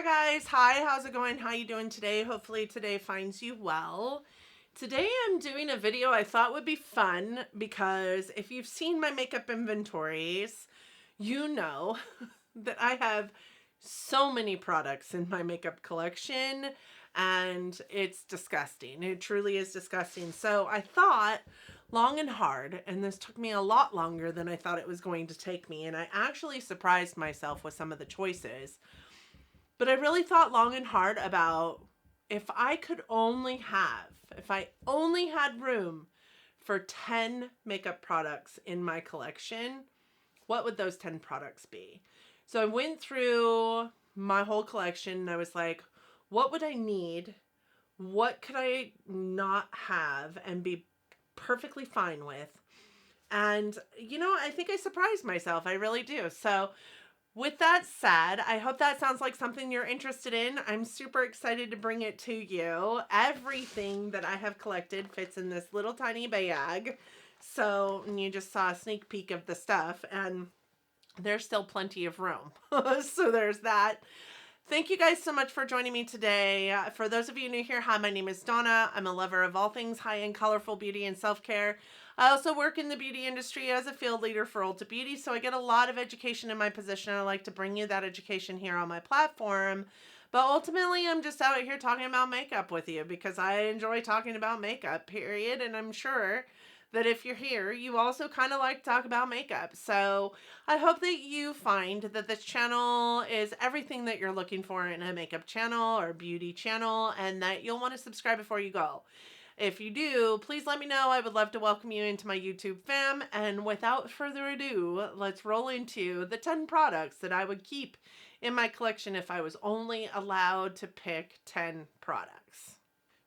guys. Hi, how's it going? How you doing today? Hopefully today finds you well. Today I'm doing a video I thought would be fun because if you've seen my makeup inventories, you know that I have so many products in my makeup collection and it's disgusting. It truly is disgusting. So I thought long and hard, and this took me a lot longer than I thought it was going to take me, and I actually surprised myself with some of the choices. But I really thought long and hard about if I only had room for 10 makeup products in my collection, what would those 10 products be? So I went through my whole collection and I was like, what would I need? What could I not have and be perfectly fine with? And, I think I surprised myself. I really do. So with that said, I hope that sounds like something you're interested in. I'm super excited to bring it to you. Everything that I have collected fits in this little tiny bag. So you just saw a sneak peek of the stuff, and there's still plenty of room. So there's that. Thank you guys so much for joining me today. For those of you new here, hi, my name is Donna. I'm a lover of all things high-end, colorful beauty and self-care. I also work in the beauty industry as a field leader for Ulta Beauty, so I get a lot of education in my position. I like to bring you that education here on my platform. But ultimately, I'm just out here talking about makeup with you because I enjoy talking about makeup, period. And I'm sure that if you're here, you also kind of like to talk about makeup. So I hope that you find that this channel is everything that you're looking for in a makeup channel or beauty channel, and that you'll want to subscribe before you go. If you do, please let me know. I would love to welcome you into my YouTube fam. And without further ado, let's roll into the 10 products that I would keep in my collection if I was only allowed to pick 10 products.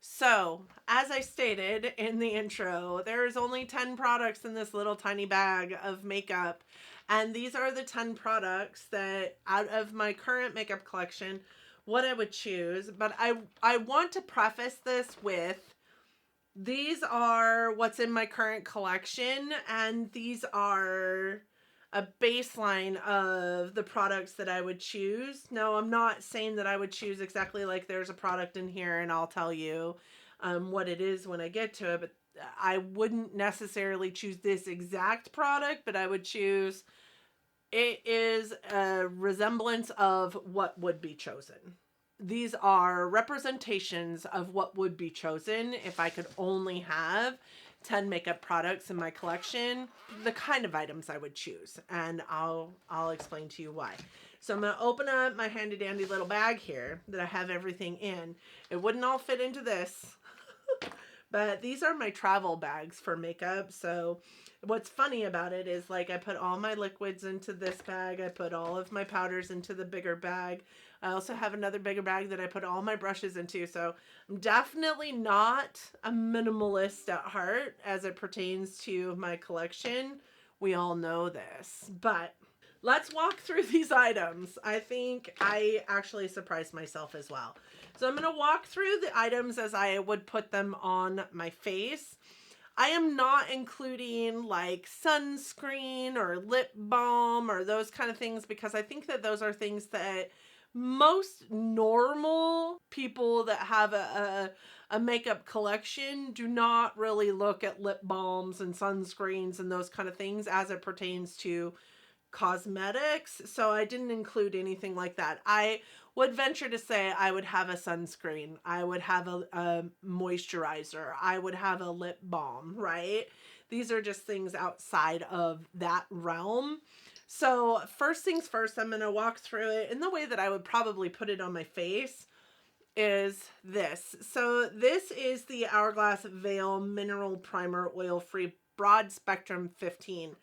So, as I stated in the intro, there's only 10 products in this little tiny bag of makeup. And these are the 10 products that, out of my current makeup collection, what I would choose. But I want to preface this with, these are what's in my current collection, and these are a baseline of the products that I would choose. No, I'm not saying that I would choose exactly like there's a product in here and I'll tell you what it is when I get to it, but I wouldn't necessarily choose this exact product, but I would choose, it is a resemblance of what would be chosen. These are representations of what would be chosen if I could only have 10 makeup products in my collection, the kind of items I would choose, and I'll explain to you why. So I'm going to open up my handy dandy little bag here that I have everything in. It wouldn't all fit into this, but these are my travel bags for makeup. So what's funny about it is, like, I put all my liquids into this bag. I put all of my powders into the bigger bag. I also have another bigger bag that I put all my brushes into. So I'm definitely not a minimalist at heart as it pertains to my collection. We all know this, but let's walk through these items. I think I actually surprised myself as well. So I'm going to walk through the items as I would put them on my face. I am not including like sunscreen or lip balm or those kind of things because I think that those are things that most normal people that have a makeup collection do not really look at lip balms and sunscreens and those kind of things as it pertains to cosmetics. So I didn't include anything like that. I would venture to say I would have a sunscreen. I would have a moisturizer. I would have a lip balm, right? These are just things outside of that realm. So first things first, I'm going to walk through it in the way that I would probably put it on my face is this. So this is the Hourglass Veil Mineral Primer Oil-Free Broad Spectrum 15.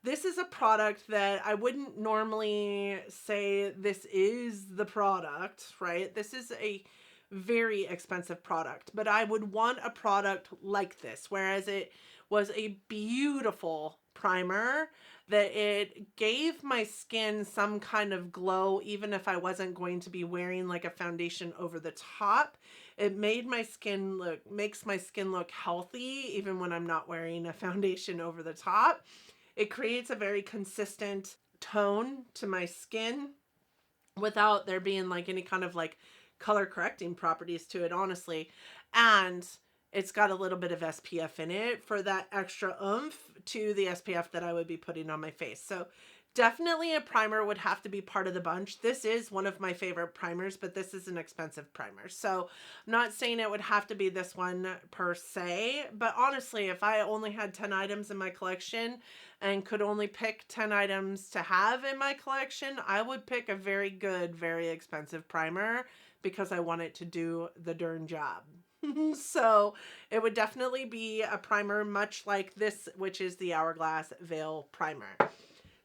This is a product that I wouldn't normally say this is the product, right? This is a very expensive product, but I would want a product like this, whereas it was a beautiful primer that it gave my skin some kind of glow, even if I wasn't going to be wearing like a foundation over the top. It made my skin makes my skin look healthy, even when I'm not wearing a foundation over the top. It creates a very consistent tone to my skin. without there being like any kind of like color correcting properties to it, honestly. And it's got a little bit of SPF in it for that extra oomph to the SPF that I would be putting on my face. So definitely a primer would have to be part of the bunch. This is one of my favorite primers, but this is an expensive primer. So I'm not saying it would have to be this one per se, but honestly, if I only had 10 items in my collection and could only pick 10 items to have in my collection, I would pick a very good, very expensive primer because I want it to do the darn job. So it would definitely be a primer much like this, which is the Hourglass Veil Primer.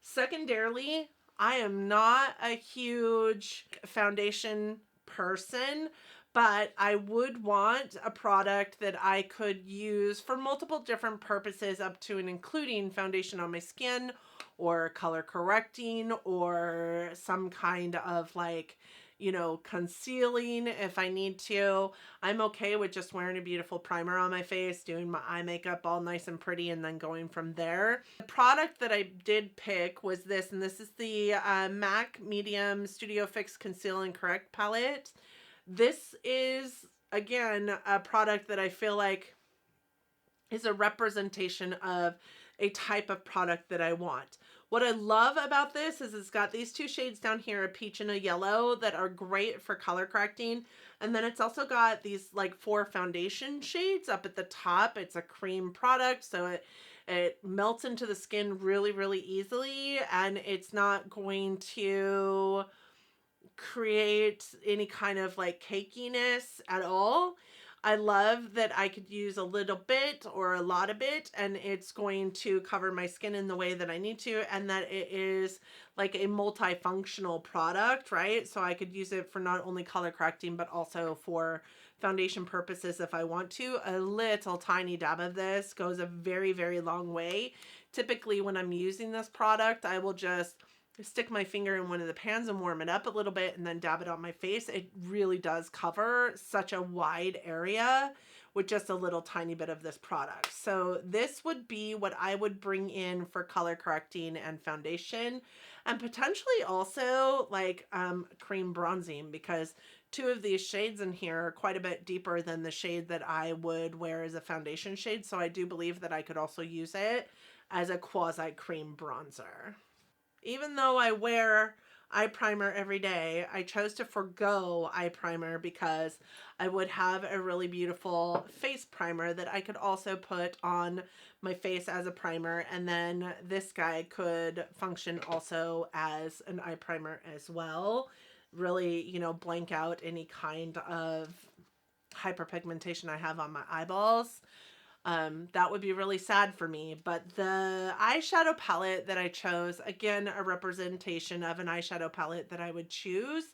Secondarily, I am not a huge foundation person, but I would want a product that I could use for multiple different purposes, up to and including foundation on my skin, or color correcting, or some kind of like, you know, concealing if I need to. I'm okay with just wearing a beautiful primer on my face, doing my eye makeup all nice and pretty, and then going from there. The product that I did pick was this, and this is the MAC Medium Studio Fix Conceal and Correct palette. This is, again, a product that I feel like is a representation of a type of product that I want. What I love about this is it's got these two shades down here, a peach and a yellow, that are great for color correcting. And then it's also got these like 4 foundation shades up at the top. It's a cream product, so it melts into the skin really, really easily, and it's not going to create any kind of like cakiness at all. I love that I could use a little bit or a lot of it, and it's going to cover my skin in the way that I need to, and that it is like a multifunctional product, right? So I could use it for not only color correcting, but also for foundation purposes if I want to. A little tiny dab of this goes a very, very long way. Typically, when I'm using this product, I will just stick my finger in one of the pans and warm it up a little bit and then dab it on my face. It really does cover such a wide area with just a little tiny bit of this product. So this would be what I would bring in for color correcting and foundation, and potentially also like cream bronzing, because 2 of these shades in here are quite a bit deeper than the shade that I would wear as a foundation shade. So I do believe that I could also use it as a quasi cream bronzer. Even though I wear eye primer every day, I chose to forego eye primer because I would have a really beautiful face primer that I could also put on my face as a primer, and then this guy could function also as an eye primer as well. Really, you know, blank out any kind of hyperpigmentation I have on my eyeballs. That would be really sad for me. But the eyeshadow palette that I chose, again, a representation of an eyeshadow palette that I would choose.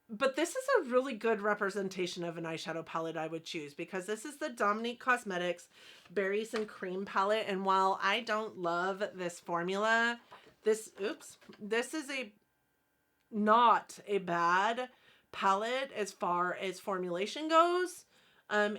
But this is a really good representation of an eyeshadow palette I would choose, because this is the Dominique Cosmetics Berries and Cream palette. And while I don't love this formula, this is not a bad palette as far as formulation goes.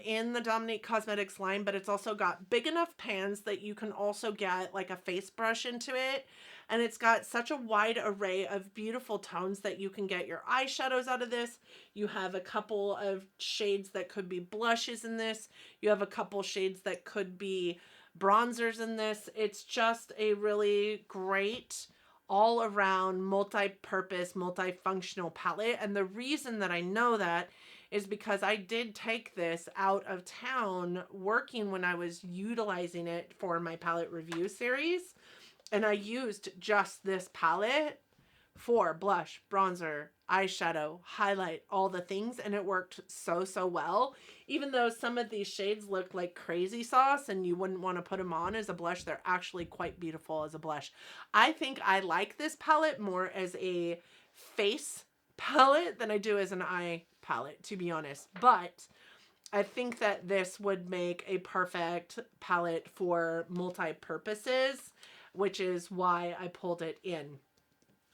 In the Dominique Cosmetics line, but it's also got big enough pans that you can also get like a face brush into it. And it's got such a wide array of beautiful tones that you can get your eyeshadows out of this. You have a couple of shades that could be blushes in this. You have a couple shades that could be bronzers in this. It's just a really great all around multi-purpose, multifunctional palette. And the reason that I know that is because I did take this out of town working when I was utilizing it for my palette review series. And I used just this palette for blush, bronzer, eyeshadow, highlight, all the things. And it worked so, so well. Even though some of these shades look like crazy sauce and you wouldn't want to put them on as a blush, they're actually quite beautiful as a blush. I think I like this palette more as a face palette than I do as an eye palette, to be honest. But I think that this would make a perfect palette for multi-purposes, which is why I pulled it in.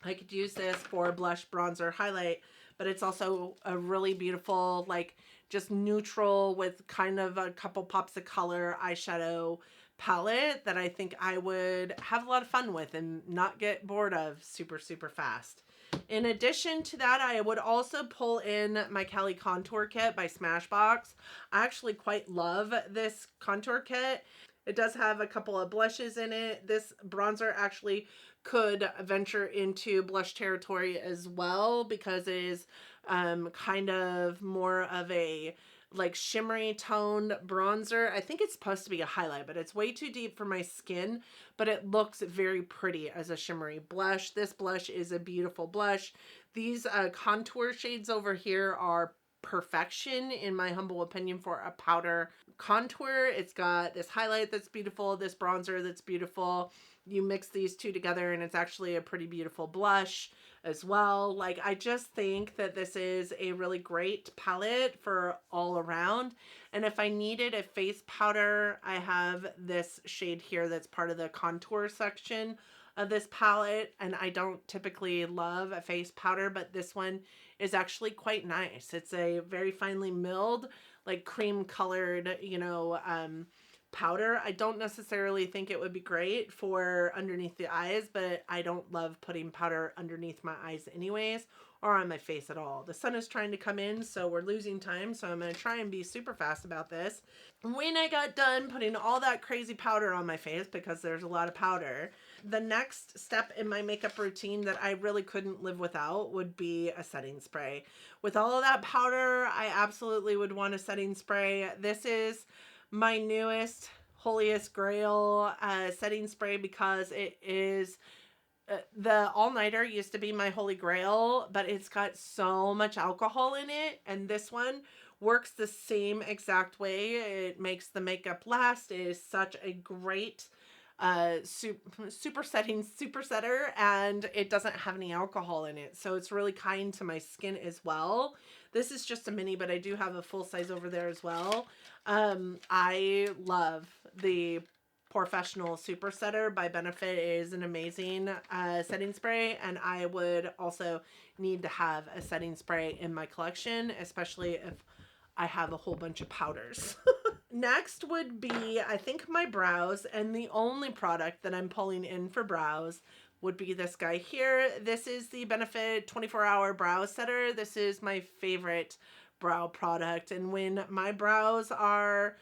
I could use this for blush, bronzer, highlight, but it's also a really beautiful, like just neutral with kind of a couple pops of color eyeshadow palette that I think I would have a lot of fun with and not get bored of super, super fast. In addition to that, I would also pull in my Cali Contour Kit by Smashbox. I actually quite love this contour kit. It does have a couple of blushes in it. This bronzer actually could venture into blush territory as well because it is kind of more of a like shimmery toned bronzer. I think it's supposed to be a highlight, but it's way too deep for my skin, but it looks very pretty as a shimmery blush. This blush is a beautiful blush. These contour shades over here are perfection in my humble opinion for a powder contour. It's got this highlight that's beautiful, this bronzer that's beautiful. You mix these two together and it's actually a pretty beautiful blush as well. Like, I just think that this is a really great palette for all around. And if I needed a face powder, I have this shade here that's part of the contour section of this palette. And I don't typically love a face powder, but this one is actually quite nice. It's a very finely milled, like cream colored, powder. I don't necessarily think it would be great for underneath the eyes, but I don't love putting powder underneath my eyes anyways, or on my face at all. The sun is trying to come in, so we're losing time, so I'm going to try and be super fast about this. When I got done putting all that crazy powder on my face, because there's a lot of powder, the next step in my makeup routine that I really couldn't live without would be a setting spray. With all of that powder, I absolutely would want a setting spray. This is my newest, holiest grail setting spray because it is the all-nighter used to be my holy grail, but it's got so much alcohol in it, and this one works the same exact way. It makes the makeup last. It is such a great super setter, and it doesn't have any alcohol in it, so it's really kind to my skin as well. This is just a mini, but I do have a full size over there as well. I love the Professional Super Setter by Benefit. It is an amazing setting spray, and I would also need to have a setting spray in my collection, especially if I have a whole bunch of powders. Next would be, I think, my brows, and the only product that I'm pulling in for brows would be this guy here. This is the Benefit 24-Hour Brow Setter. This is my favorite brow product, and when my brows are,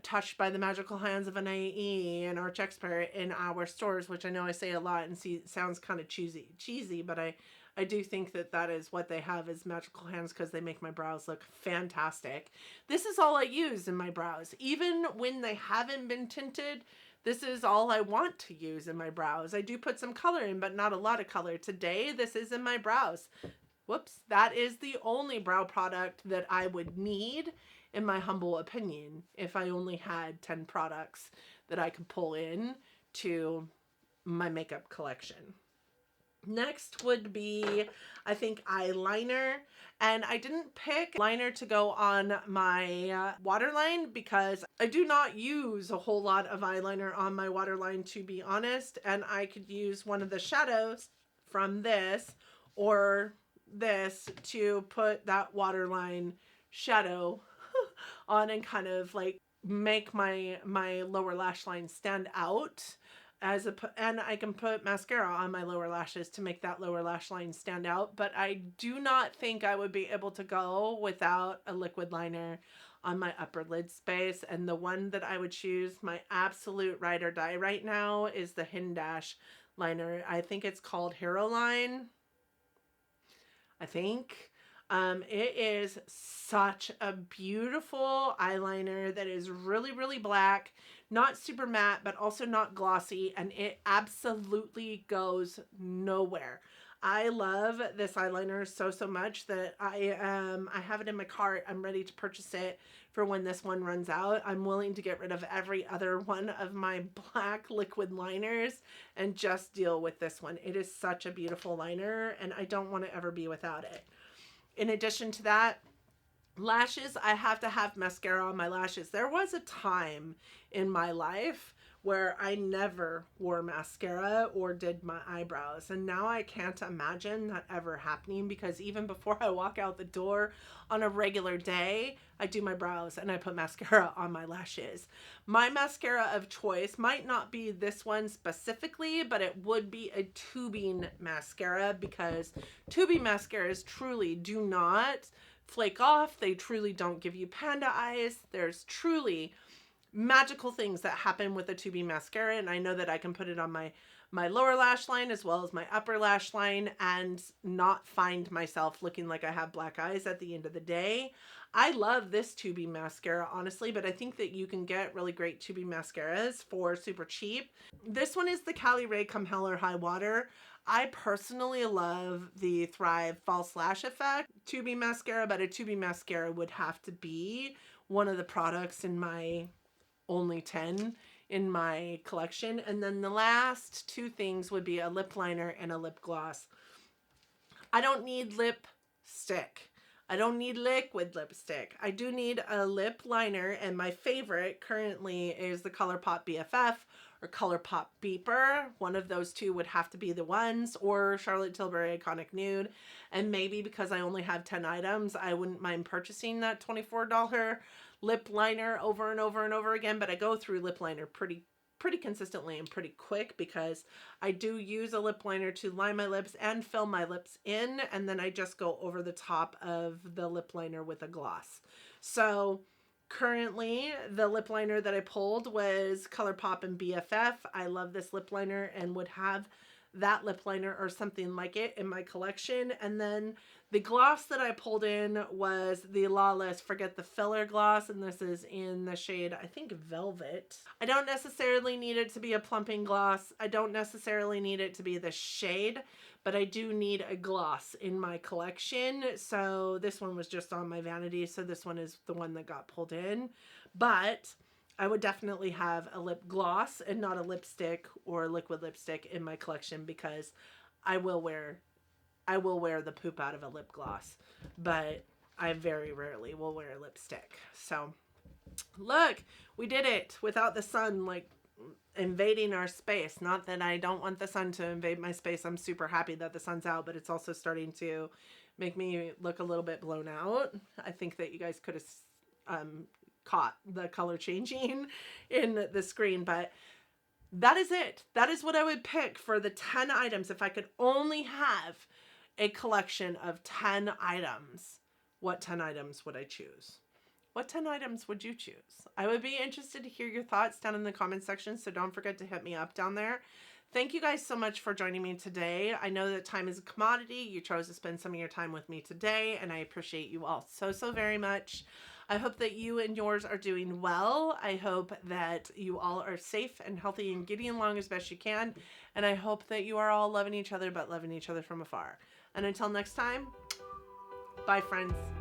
touched by the magical hands of an AE and arch expert in our stores, which I know I say a lot and sounds kind of cheesy, but I do think that that is what they have, is magical hands, because they make my brows look fantastic. This is all I use in my brows. Even when they haven't been tinted, this is all I want to use in my brows. I do put some color in, but not a lot of color. Today, this is in my brows. Whoops, that is the only brow product that I would need, in my humble opinion, if I only had 10 products that I could pull in to my makeup collection. Next would be, I think, eyeliner. And I didn't pick liner to go on my waterline because I do not use a whole lot of eyeliner on my waterline, to be honest. And I could use one of the shadows from this or this to put that waterline shadow on and kind of like make my lower lash line stand out. And I can put mascara on my lower lashes to make that lower lash line stand out, but I do not think I would be able to go without a liquid liner on my upper lid space. And the one that I would choose, my absolute ride or die right now, is the Hidden Dash liner. I think it's called Hero Line. I think. It is such a beautiful eyeliner that is really, really black, not super matte, but also not glossy, and it absolutely goes nowhere. I love this eyeliner so much that I have it in my cart. I'm ready to purchase it for when this one runs out. I'm willing to get rid of every other one of my black liquid liners and just deal with this one. It is such a beautiful liner, and I don't want to ever be without it. In addition to that, lashes, I have to have mascara on my lashes. There was a time in my life where I never wore mascara or did my eyebrows. And now I can't imagine that ever happening, because even before I walk out the door on a regular day, I do my brows and I put mascara on my lashes. My mascara of choice might not be this one specifically, but it would be a tubing mascara, because tubing mascaras truly do not flake off. They truly don't give you panda eyes. There's truly magical things that happen with a tubing mascara, and I know that I can put it on my lower lash line as well as my upper lash line and not find myself looking like I have black eyes at the end of the day. I love this tubing mascara, honestly, but I think that you can get really great tubing mascaras for super cheap. This one is the Cali Ray Come Hell or High Water. I personally love the Thrive False Lash Effect tubing mascara, but a tubing mascara would have to be one of the products in my only 10 in my collection. And then the last two things would be a lip liner and a lip gloss. I don't need lipstick. I don't need liquid lipstick. I do need a lip liner, and my favorite currently is the ColourPop BFF or ColourPop Beeper. One of those two would have to be the ones, or Charlotte Tilbury Iconic Nude. And maybe because I only have 10 items, I wouldn't mind purchasing that $24 lip liner over and over and over again. But I go through lip liner pretty consistently and pretty quick, because I do use a lip liner to line my lips and fill my lips in, and then I just go over the top of the lip liner with a gloss. So currently the lip liner that I pulled was ColourPop and BFF. I love this lip liner and would have that lip liner or something like it in my collection. And then the gloss that I pulled in was the Lawless Forget the Filler gloss, and this is in the shade, I think, Velvet. I don't necessarily need it to be a plumping gloss. I don't necessarily need it to be the shade, but I do need a gloss in my collection. So this one was just on my vanity, so this one is the one that got pulled in. But I would definitely have a lip gloss and not a lipstick or liquid lipstick in my collection, because I will wear the poop out of a lip gloss, but I very rarely will wear a lipstick. So look, we did it without the sun like invading our space. Not that I don't want the sun to invade my space. I'm super happy that the sun's out, but it's also starting to make me look a little bit blown out. I think that you guys could have caught the color changing in the screen, but that is it. That is what I would pick for the 10 items. If I could only have a collection of 10 items, what 10 items would I choose? What 10 items would you choose? I would be interested to hear your thoughts down in the comment section, so don't forget to hit me up down there. Thank you guys so much for joining me today. I know that time is a commodity. You chose to spend some of your time with me today, and I appreciate you all so very much. I hope that you and yours are doing well. I hope that you all are safe and healthy and getting along as best you can. And I hope that you are all loving each other, but loving each other from afar. And until next time, bye friends.